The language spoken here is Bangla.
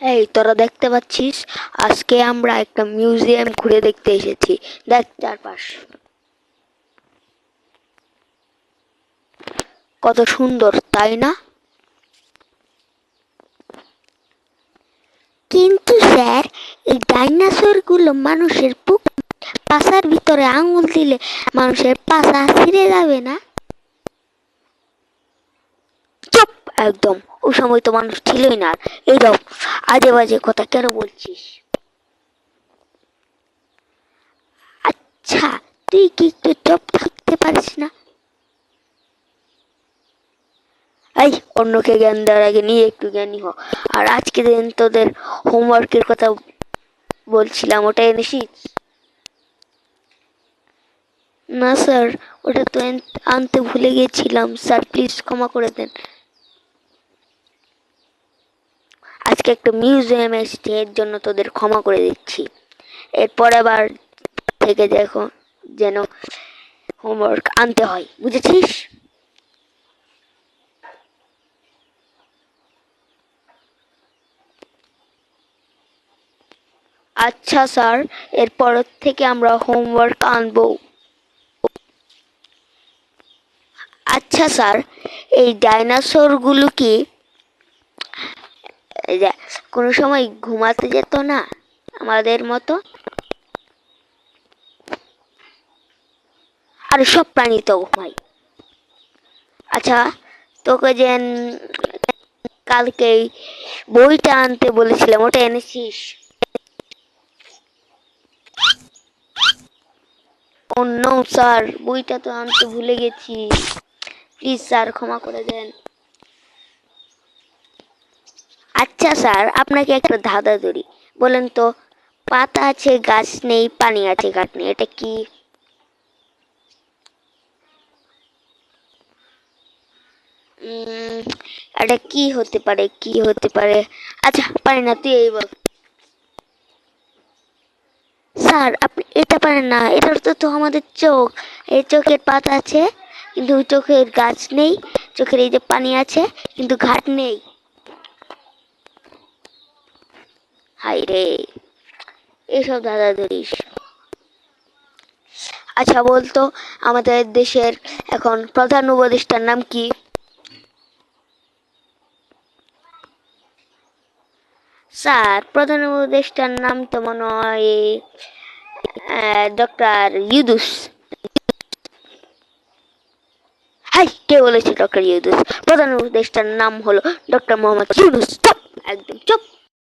এই তোরা দেখতে পাচ্ছিস, আজকে আমরা একটা মিউজিয়াম ঘুরে দেখতে এসেছি। দেখ চারপাশ কত সুন্দর, তাই না? কিন্তু স্যার, এই ডাইনোসর গুলো মানুষের পাছার ভিতরে আঙুল দিলে মানুষের পাছা ছিঁড়ে যাবে না? চুপ একদম, ওই সময় তো মানুষ ছিলই না। এই রব, আজে বাজে কথা কেন বলছিস? আচ্ছা, তুই কি একটু চুপ থাকতে পারিস না? এই, অন্যকে জ্ঞান দেওয়ার আগে নিয়ে একটু জ্ঞানী হ। আর আজকে দিন তোদের হোমওয়ার্কের কথা বলছিলাম, ওটা এনেছিস? না স্যার, ওটা তো আনতে ভুলে গেছিলাম স্যার, প্লিজ ক্ষমা করে দেন। আজকে একটা মিউজিয়াম এসেছে, এর জন্য তোদের ক্ষমা করে দিচ্ছি। এরপর আবার থেকে দেখো যেন হোমওয়ার্ক আনতে হয়, বুঝেছিস? আচ্ছা স্যার, এরপর থেকে আমরা হোমওয়ার্ক আনবো। আচ্ছা স্যার, এই ডাইনোসর গুলো কি কোনো সময় ঘুমাতে যেত না আমাদের মতো? আর সব প্রাণী তো ঘুমায়। আচ্ছা, তোকে যে কালকে বইটা আনতে বলেছিলাম, ওটা এনেছিস? ও নো স্যার, বইটা তো আনতে ভুলে গেছি। প্লিজ স্যার, ক্ষমা করে দেন। আচ্ছা স্যার, আপনাকে একটা ধাঁধা ধরি, বলেন তো, পাতা আছে গাছ নেই, পানি আছে ঘাট নেই, এটা কি? এটা কি হতে পারে, কি হতে পারে? আচ্ছা পারি না, তুই এই বল। স্যার, আপনি এটা পারেন না, এটার তো আমাদের চোখ। এই চোখের পাতা আছে কিন্তু চোখের গাছ নেই, চোখের এই যে পানি আছে কিন্তু ঘাট নেই। হাই রে, এসব দাদা ধরিস। আচ্ছা বলতো, আমাদের দেশের এখন প্রধান উপদেষ্টার নাম কি? স্যার, প্রধান উপদেষ্টার নাম তো মনে হয় ডক্টর ইউদুস। হাই, কে বলেছে ডক্টর ইউদুস? প্রধান উপদেষ্টার নাম হলো ডক্টর মোহাম্মদ ইউনুস।